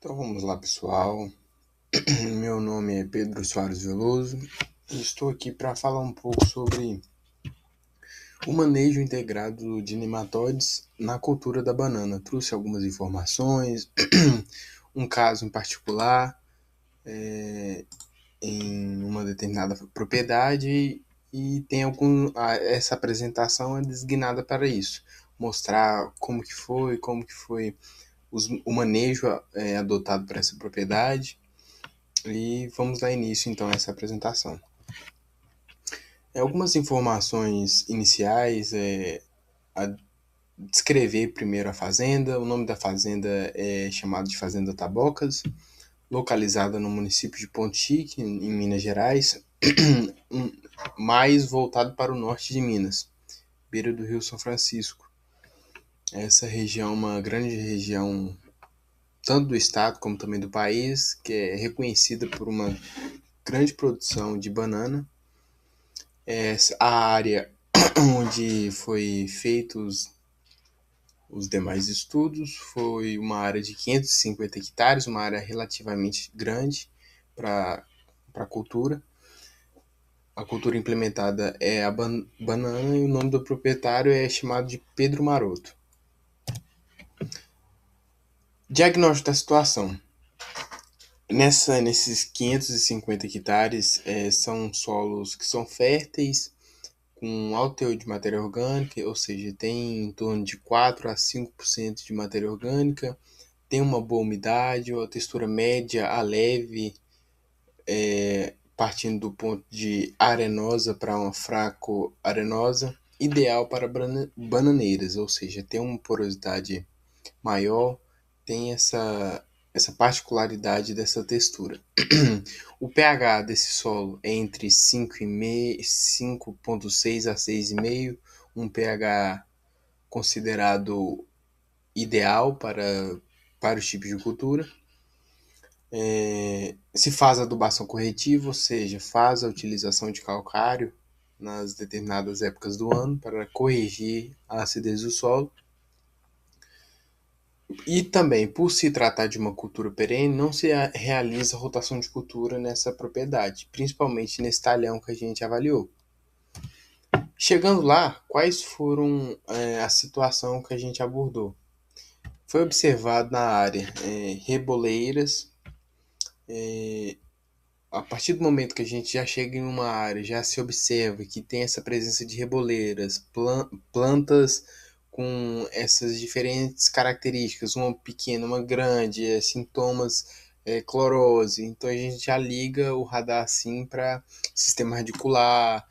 Então vamos lá, pessoal. Meu nome é Pedro Soares Veloso e estou aqui para falar um pouco sobre o manejo integrado de nematóides na cultura da banana. Trouxe algumas informações, um caso em particular em uma determinada propriedade e tem essa apresentação é designada para isso, mostrar como que foi o manejo adotado para essa propriedade. E vamos dar início então a essa apresentação. Algumas informações iniciais a descrever primeiro a fazenda. O nome da fazenda é chamado de Fazenda Tabocas, localizada no município de Ponte Chique, em Minas Gerais, mais voltado para o norte de Minas, beira do Rio São Francisco. Essa região é uma grande região, tanto do estado como também do país, que é reconhecida por uma grande produção de banana. A área onde foi feitos os demais estudos foi uma área de 550 hectares, uma área relativamente grande para a cultura. A cultura implementada é a banana e o nome do proprietário é chamado de Pedro Maroto. Diagnóstico da situação. Nesses 550 hectares são solos que são férteis, com alto teor de matéria orgânica, ou seja, tem em torno de 4 a 5% de matéria orgânica, tem uma boa umidade, uma textura média a leve, partindo do ponto de arenosa para uma fraco arenosa, ideal para bananeiras, ou seja, tem uma porosidade maior, tem essa particularidade dessa textura. O pH desse solo é entre 5,6 a 6,5, um pH considerado ideal para os tipos de cultura. Se faz adubação corretiva, ou seja, faz a utilização de calcário nas determinadas épocas do ano para corrigir a acidez do solo. E também, por se tratar de uma cultura perene, não se realiza rotação de cultura nessa propriedade, principalmente nesse talhão que a gente avaliou. Chegando lá, quais foram a situação que a gente abordou? Foi observado na área reboleiras. A partir do momento que a gente já chega em uma área, já se observa que tem essa presença de reboleiras, plantas com essas diferentes características, uma pequena, uma grande, sintomas clorose. Então a gente já liga o radar assim para sistema radicular,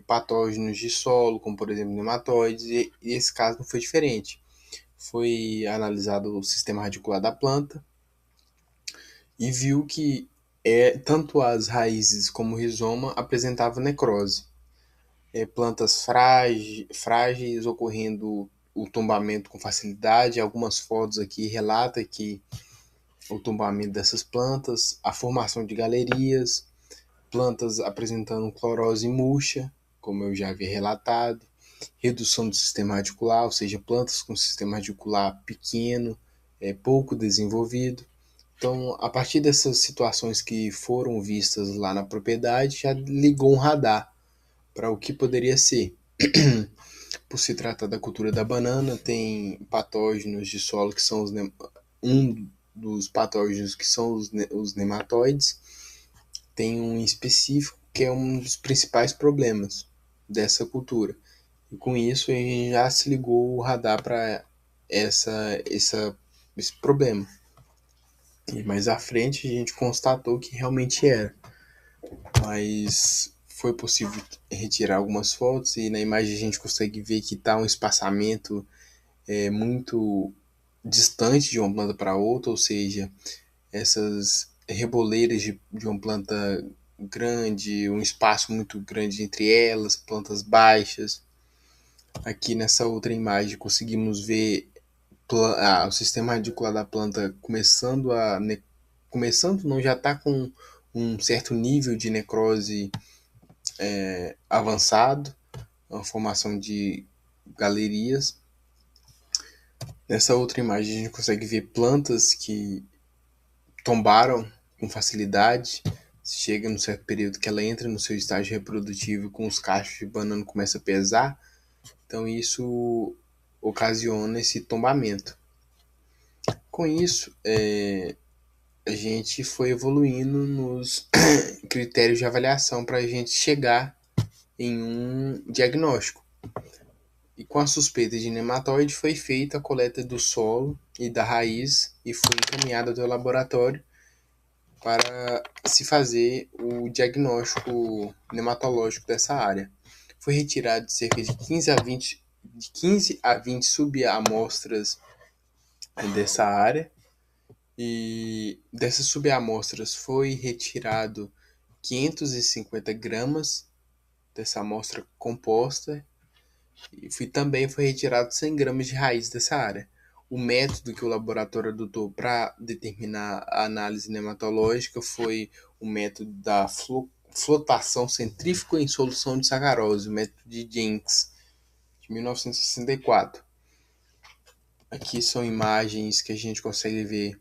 patógenos de solo, como por exemplo nematóides, e esse caso não foi diferente. Foi analisado o sistema radicular da planta e viu que tanto as raízes como o rizoma apresentavam necrose. Plantas frágeis ocorrendo o tombamento com facilidade. Algumas fotos aqui relatam que o tombamento dessas plantas, a formação de galerias, plantas apresentando clorose murcha, como eu já havia relatado, redução do sistema radicular, ou seja, plantas com sistema radicular pequeno, pouco desenvolvido. Então, a partir dessas situações que foram vistas lá na propriedade, já ligou um radar para o que poderia ser. Por se tratar da cultura da banana, tem patógenos de solo que são um dos patógenos que são os nematóides. Tem um específico que é um dos principais problemas dessa cultura. E com isso a gente já se ligou o radar para esse problema. E mais à frente a gente constatou que realmente era. Mas foi possível retirar algumas fotos e na imagem a gente consegue ver que está um espaçamento muito distante de uma planta para outra, ou seja, essas reboleiras de uma planta grande, um espaço muito grande entre elas, plantas baixas. Aqui nessa outra imagem conseguimos ver o sistema radicular da planta começando não, já está com um certo nível de necrose avançado, a formação de galerias. Nessa outra imagem a gente consegue ver plantas que tombaram com facilidade. Chega num certo período que ela entra no seu estágio reprodutivo com os cachos de banana começam a pesar. Então isso ocasiona esse tombamento. Com isso, a gente foi evoluindo nos critérios de avaliação para a gente chegar em um diagnóstico. E com a suspeita de nematóide foi feita a coleta do solo e da raiz e foi encaminhada ao laboratório para se fazer o diagnóstico nematológico dessa área. Foi retirado de cerca de 15 a 20 subamostras dessa área e dessas subamostras foi retirado 550 gramas dessa amostra composta e também foi retirado 100 gramas de raiz dessa área. O método que o laboratório adotou para determinar a análise nematológica foi o método da flotação centrífuga em solução de sacarose, o método de Jenks, de 1964. Aqui são imagens que a gente consegue ver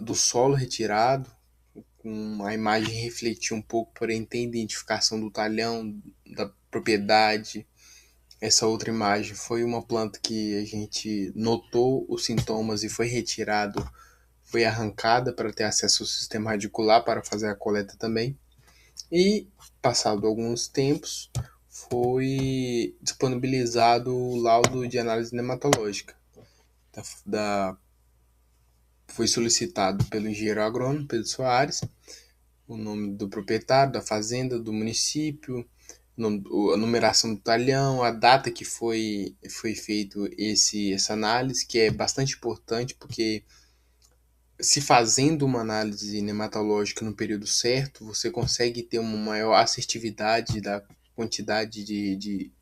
do solo retirado, com a imagem refletir um pouco, porém tem identificação do talhão, da propriedade. Essa outra imagem foi uma planta que a gente notou os sintomas e foi retirado, foi arrancada para ter acesso ao sistema radicular para fazer a coleta também. E, passado alguns tempos, foi disponibilizado o laudo de análise nematológica. Foi solicitado pelo engenheiro agrônomo Pedro Soares, o nome do proprietário, da fazenda, do município, a numeração do talhão, a data que foi feito essa análise, que é bastante importante, porque se fazendo uma análise nematológica no período certo, você consegue ter uma maior assertividade da quantidade de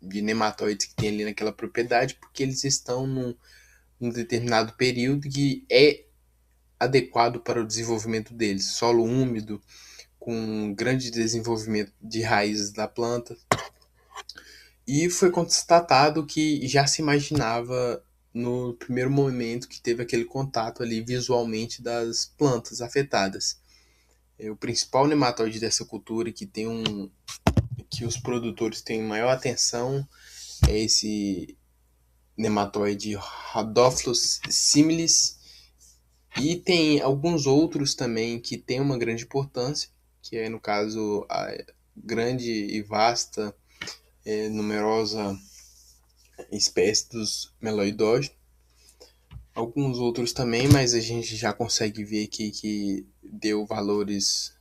nematóides que tem ali naquela propriedade, porque eles estão num determinado período que é adequado para o desenvolvimento deles. Solo úmido, com grande desenvolvimento de raízes da planta. E foi constatado que já se imaginava no primeiro momento que teve aquele contato ali visualmente das plantas afetadas. O principal nematóide dessa cultura que os produtores têm maior atenção é esse nematóide Rhodophyllus similis, e tem alguns outros também que têm uma grande importância, que é no caso a grande e vasta numerosa espécie dos meloidógenos. Alguns outros também, mas a gente já consegue ver aqui que deu valores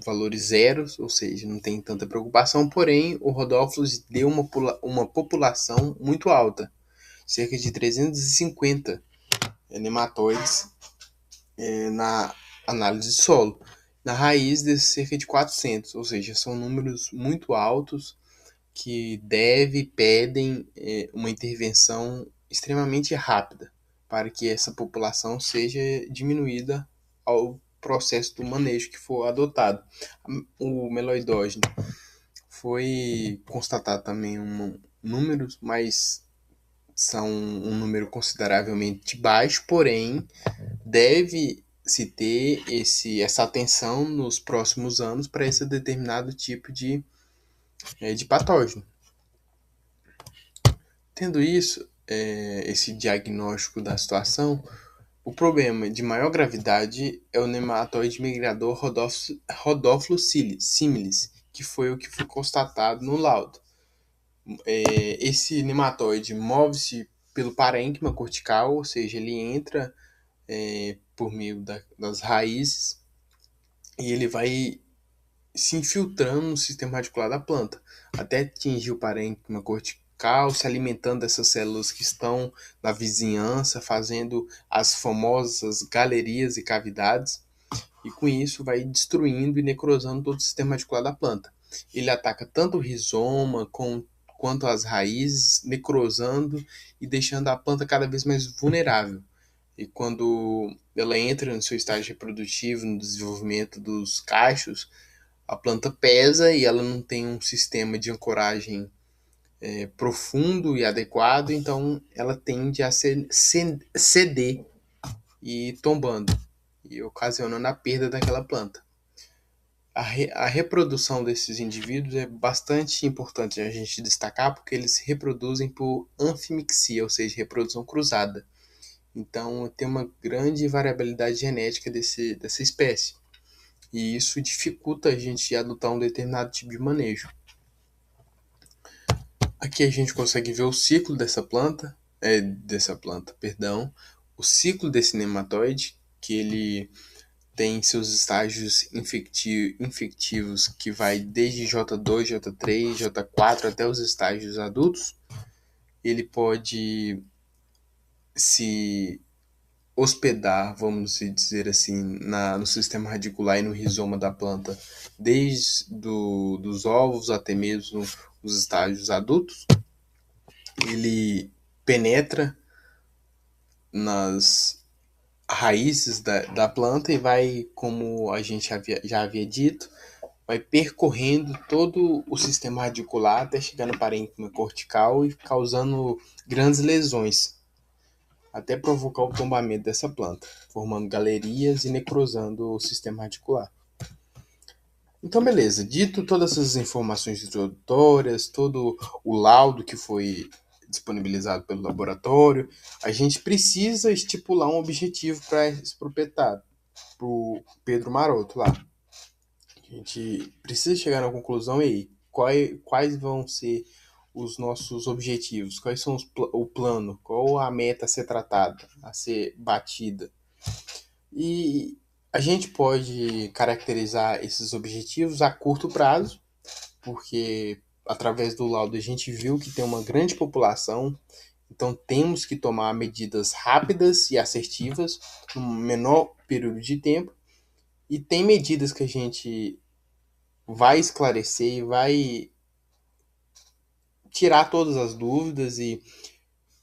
valores zeros, ou seja, não tem tanta preocupação, porém o Rhodophyllus deu uma população muito alta, cerca de 350 nematóides na análise de solo. Na raiz, de cerca de 400, ou seja, são números muito altos que pedem uma intervenção extremamente rápida para que essa população seja diminuída ao processo do manejo que for adotado. O meloidógeno foi constatado também números, mas são um número consideravelmente baixo, porém deve-se ter essa atenção nos próximos anos para esse determinado tipo de patógeno. Tendo isso, esse diagnóstico da situação, o problema de maior gravidade é o nematóide migrador Rhodophyllus similis, que foi o que foi constatado no laudo. Esse nematóide move-se pelo parênquima cortical, ou seja, ele entra por meio das raízes e ele vai se infiltrando no sistema radicular da planta, até atingir o parênquima cortical, se alimentando dessas células que estão na vizinhança, fazendo as famosas galerias e cavidades, e com isso vai destruindo e necrosando todo o sistema radicular da planta. Ele ataca tanto o rizoma quanto as raízes, necrosando e deixando a planta cada vez mais vulnerável. E quando ela entra no seu estágio reprodutivo, no desenvolvimento dos cachos, a planta pesa e ela não tem um sistema de ancoragem profundo e adequado, então ela tende a ceder e tombando, e ocasionando a perda daquela planta. A reprodução desses indivíduos é bastante importante a gente destacar, porque eles se reproduzem por anfimixia, ou seja, reprodução cruzada. Então, tem uma grande variabilidade genética dessa espécie. E isso dificulta a gente adotar um determinado tipo de manejo. Aqui a gente consegue ver o ciclo perdão, o ciclo desse nematóide, que ele tem seus estágios infectivos que vai desde J2, J3, J4 até os estágios adultos. Ele pode se hospedar, vamos dizer assim, no sistema radicular e no rizoma da planta, desde dos ovos até mesmo os estágios adultos. Ele penetra nas raízes da planta e vai, como a gente já havia dito, vai percorrendo todo o sistema radicular até chegar no parênquima cortical e causando grandes lesões, até provocar o tombamento dessa planta, formando galerias e necrosando o sistema radicular. Então, beleza. Dito todas essas informações introdutórias, todo o laudo que foi disponibilizado pelo laboratório, a gente precisa estipular um objetivo para esse proprietário, para o Pedro Maroto lá. A gente precisa chegar na conclusão aí, quais vão ser os nossos objetivos, quais são o plano, qual a meta a ser tratada, a ser batida. E a gente pode caracterizar esses objetivos a curto prazo, porque através do laudo a gente viu que tem uma grande população, então temos que tomar medidas rápidas e assertivas no menor período de tempo, e tem medidas que a gente vai esclarecer e vai tirar todas as dúvidas e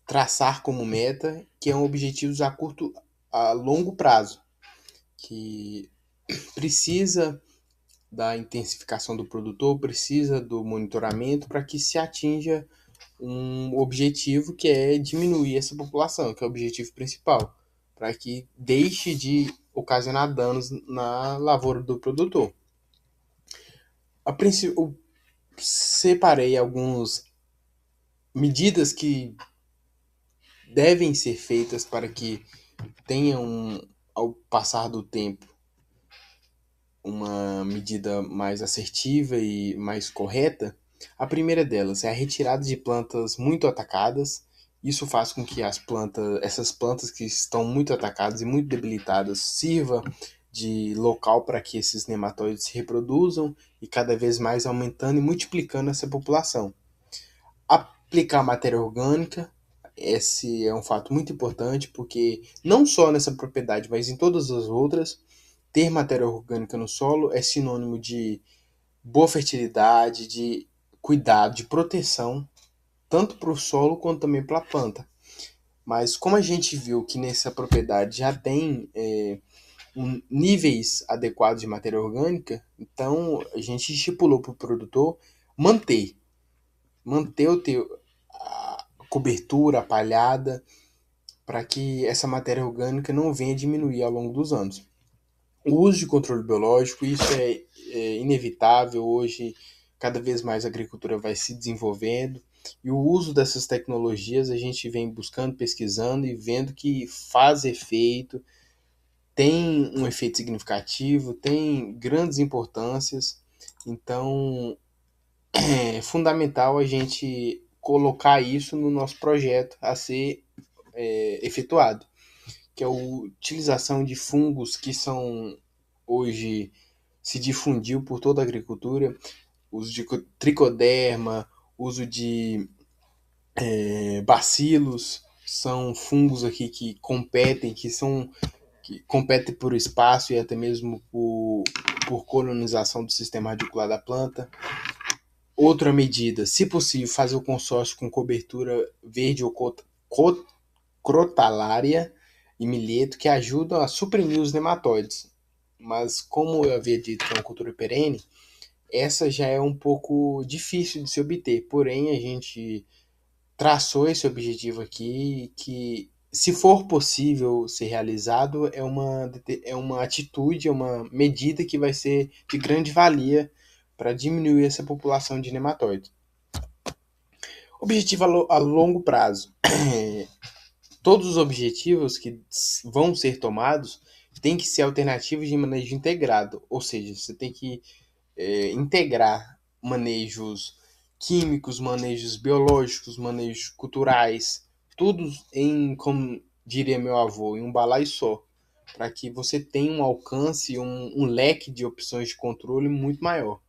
traçar como meta, que é um objetivo a longo prazo, que precisa da intensificação do produtor, precisa do monitoramento para que se atinja um objetivo que é diminuir essa população, que é o objetivo principal, para que deixe de ocasionar danos na lavoura do produtor. Eu separei algumas medidas que devem ser feitas para que tenham, ao passar do tempo, uma medida mais assertiva e mais correta. A primeira delas é a retirada de plantas muito atacadas. Isso faz com que essas plantas que estão muito atacadas e muito debilitadas, sirva de local para que esses nematóides se reproduzam e cada vez mais aumentando e multiplicando essa população. Aplicar matéria orgânica, esse é um fato muito importante, porque não só nessa propriedade, mas em todas as outras, ter matéria orgânica no solo é sinônimo de boa fertilidade, de cuidado, de proteção, tanto para o solo quanto também para a planta. Mas como a gente viu que nessa propriedade já tem níveis adequados de matéria orgânica, então a gente estipulou para o produtor manter, a cobertura, a palhada, para que essa matéria orgânica não venha diminuir ao longo dos anos. O uso de controle biológico, isso é inevitável. Hoje, cada vez mais a agricultura vai se desenvolvendo e o uso dessas tecnologias a gente vem buscando, pesquisando e vendo que faz efeito, tem um efeito significativo, tem grandes importâncias. Então, é fundamental a gente colocar isso no nosso projeto a ser efetuado, que é a utilização de fungos que são hoje se difundiu por toda a agricultura, uso de tricoderma, uso de bacilos, são fungos aqui que competem por espaço e até mesmo por colonização do sistema radicular da planta. Outra medida, se possível, fazer o consórcio com cobertura verde ou crotalária e milheto, que ajudam a suprimir os nematóides. Mas como eu havia dito que é uma cultura perene, essa já é um pouco difícil de se obter. Porém, a gente traçou esse objetivo aqui que se for possível ser realizado, é uma atitude, é uma medida que vai ser de grande valia para diminuir essa população de nematóides. Objetivo a longo prazo. Todos os objetivos que vão ser tomados têm que ser alternativas de manejo integrado, ou seja, você tem que integrar manejos químicos, manejos biológicos, manejos culturais, tudo em, como diria meu avô, em um balaio só, para que você tenha um alcance, um leque de opções de controle muito maior.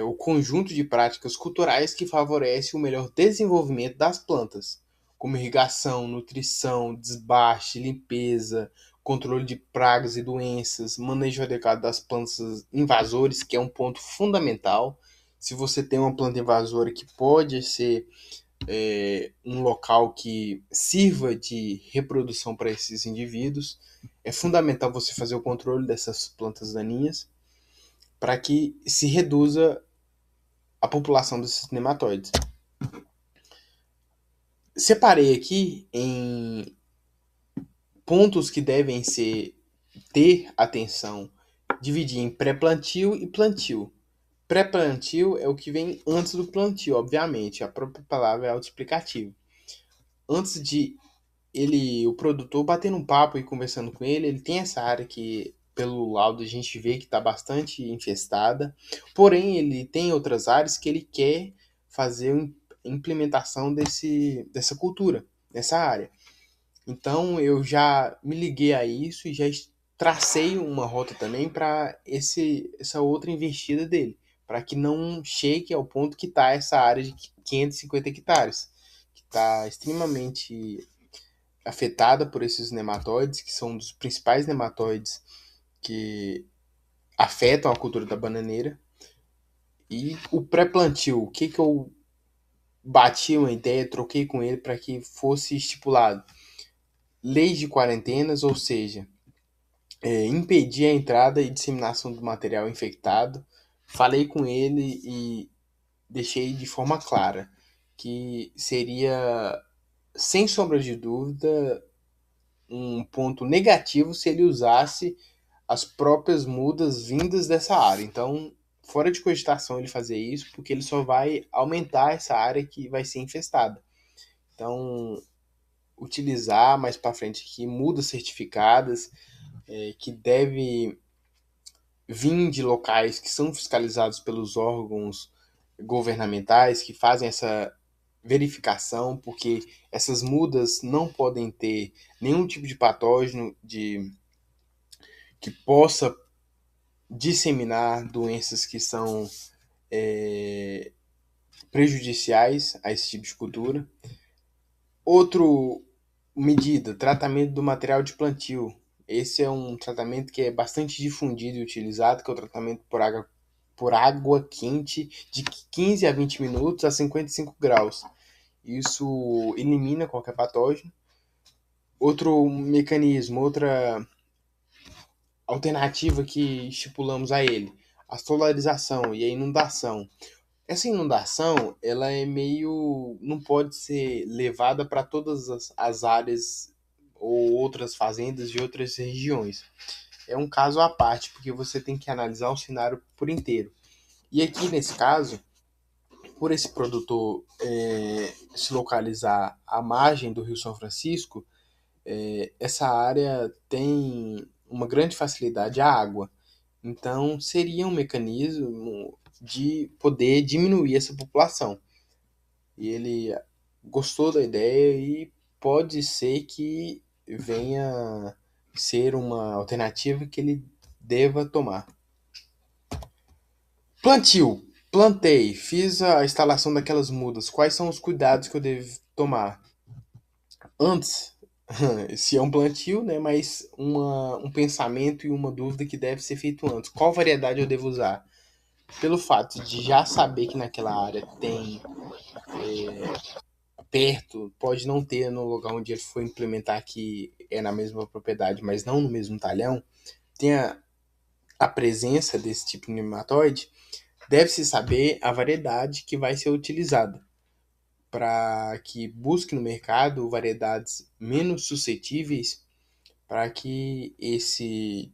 O conjunto de práticas culturais que favorece o melhor desenvolvimento das plantas, como irrigação, nutrição, desbaste, limpeza, controle de pragas e doenças, manejo adequado das plantas invasores, que é um ponto fundamental. Se você tem uma planta invasora que pode ser um local que sirva de reprodução para esses indivíduos, é fundamental você fazer o controle dessas plantas daninhas para que se reduza a população desses nematóides. Separei aqui em pontos que devem ter atenção, dividir em pré-plantio e plantio. Pré-plantio é o que vem antes do plantio, obviamente, a própria palavra é autoexplicativa. Antes de o produtor batendo um papo e conversando com ele tem essa área que pelo laudo a gente vê que está bastante infestada, porém ele tem outras áreas que ele quer fazer a implementação dessa cultura, dessa área. Então eu já me liguei a isso e já tracei uma rota também para essa outra investida dele, para que não chegue ao ponto que está essa área de 550 hectares, que está extremamente afetada por esses nematóides, que são um dos principais nematóides que afetam a cultura da bananeira. E o pré-plantio, o que eu bati uma ideia, troquei com ele para que fosse estipulado? Leis de quarentenas, ou seja, impedir a entrada e disseminação do material infectado. Falei com ele e deixei de forma clara que seria, sem sombra de dúvida, um ponto negativo se ele usasse as próprias mudas vindas dessa área. Então, fora de cogitação ele fazer isso, porque ele só vai aumentar essa área que vai ser infestada. Então, utilizar mais para frente aqui mudas certificadas que deve vir de locais que são fiscalizados pelos órgãos governamentais que fazem essa verificação, porque essas mudas não podem ter nenhum tipo de patógeno que possa disseminar doenças que são prejudiciais a esse tipo de cultura. Outro medida, tratamento do material de plantio. Esse é um tratamento que é bastante difundido e utilizado, que é o tratamento por água quente de 15 a 20 minutos a 55 graus. Isso elimina qualquer patógeno. Outro mecanismo, outra alternativa que estipulamos a ele, a solarização e a inundação. Essa inundação, ela é meio, não pode ser levada para todas as áreas ou outras fazendas de outras regiões. É um caso à parte, porque você tem que analisar o cenário por inteiro. E aqui nesse caso, por esse produtor se localizar à margem do Rio São Francisco, essa área tem uma grande facilidade à água. Então, seria um mecanismo de poder diminuir essa população. E ele gostou da ideia e pode ser que venha ser uma alternativa que ele deva tomar. Plantio. Plantei, fiz a instalação daquelas mudas. Quais são os cuidados que eu devo tomar? Antes, se é um plantio, né? Mas um pensamento e uma dúvida que deve ser feito antes. Qual variedade eu devo usar? Pelo fato de já saber que naquela área tem perto, pode não ter no lugar onde ele for implementar que é na mesma propriedade, mas não no mesmo talhão, tem a presença desse tipo de nematóide, deve-se saber a variedade que vai ser utilizada para que busque no mercado variedades menos suscetíveis para que esse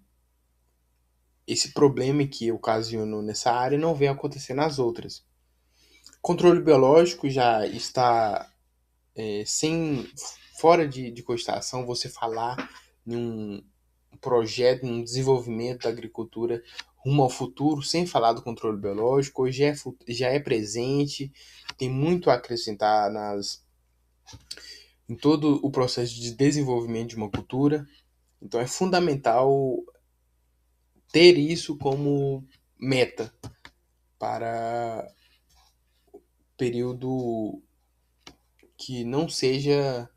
problema que ocasionou nessa área não venha acontecer nas outras. Controle biológico já está sem fora de cogitação você falar em um projeto, um desenvolvimento da agricultura rumo ao futuro, sem falar do controle biológico. Hoje já é presente, tem muito a acrescentar em todo o processo de desenvolvimento de uma cultura. Então é fundamental ter isso como meta para período que não seja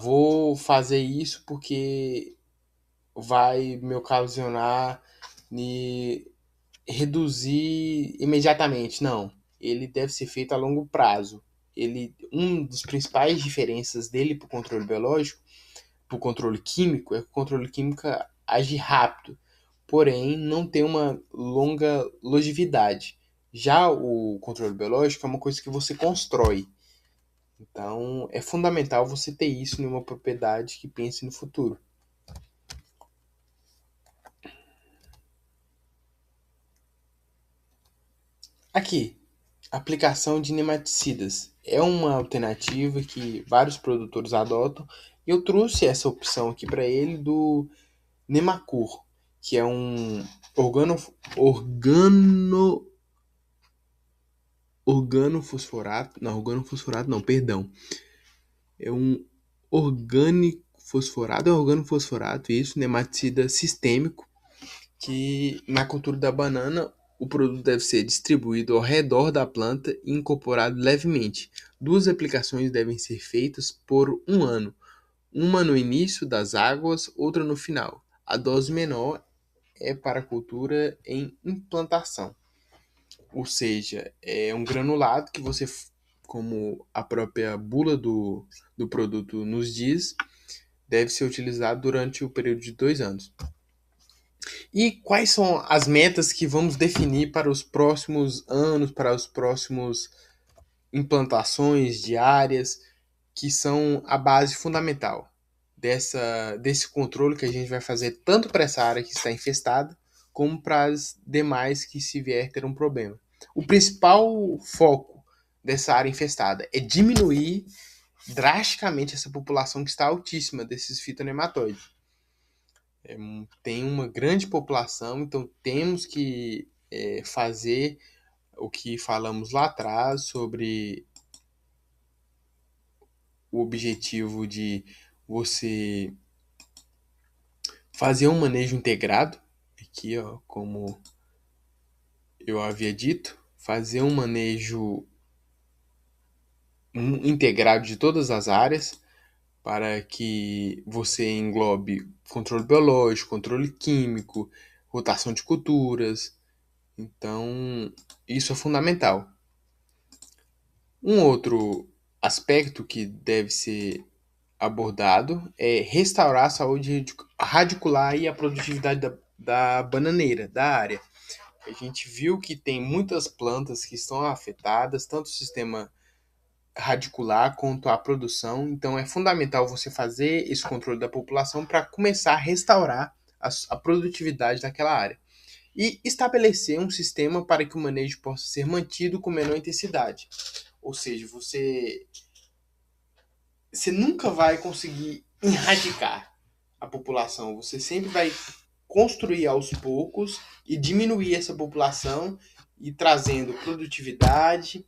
vou fazer isso porque vai me ocasionar de reduzir imediatamente. Não, ele deve ser feito a longo prazo. Um dos principais diferenças dele para o controle biológico, para o controle químico, é que o controle químico age rápido, porém não tem uma longa longevidade. Já o controle biológico é uma coisa que você constrói. Então é fundamental você ter isso em uma propriedade que pense no futuro. Aqui, aplicação de nematicidas. É uma alternativa que vários produtores adotam. E eu trouxe essa opção aqui para ele do Nemacur, que é um organo, organo, organofosforato não, perdão. É um organofosforato, isso, nematicida sistêmico, que na cultura da banana o produto deve ser distribuído ao redor da planta e incorporado levemente. 2 aplicações devem ser feitas por 1 ano, uma no início das águas, outra no final. A dose menor é para a cultura em implantação, ou seja, é um granulado que você, como a própria bula do produto nos diz, deve ser utilizado durante o período de 2 anos. E quais são as metas que vamos definir para os próximos anos, para os próximos implantações diárias, que são a base fundamental desse controle que a gente vai fazer tanto para essa área que está infestada, como para as demais que se vier ter um problema. O principal foco dessa área infestada é diminuir drasticamente essa população que está altíssima desses fitonematóides. Tem uma grande população, então temos que fazer o que falamos lá atrás sobre o objetivo de você fazer um manejo integrado, aqui ó, como eu havia dito, fazer um manejo integrado de todas as áreas para que você englobe controle biológico, controle químico, rotação de culturas. Então, isso é fundamental. Um outro aspecto que deve ser abordado é restaurar a saúde radicular e a produtividade da bananeira, da área. A gente viu que tem muitas plantas que estão afetadas, tanto o sistema radicular quanto a produção. Então é fundamental você fazer esse controle da população para começar a restaurar a produtividade daquela área. E estabelecer um sistema para que o manejo possa ser mantido com menor intensidade. Ou seja, você nunca vai conseguir erradicar a população. Você sempre vai construir aos poucos e diminuir essa população e trazendo produtividade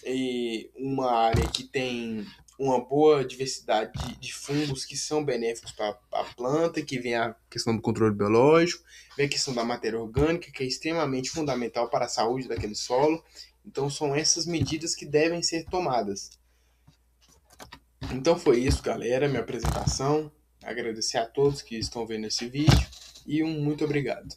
e uma área que tem uma boa diversidade de fungos que são benéficos para a planta, que vem a questão do controle biológico, vem a questão da matéria orgânica, que é extremamente fundamental para a saúde daquele solo. Então são essas medidas que devem ser tomadas. Então foi isso, galera, minha apresentação. Agradecer a todos que estão vendo esse vídeo e muito obrigado.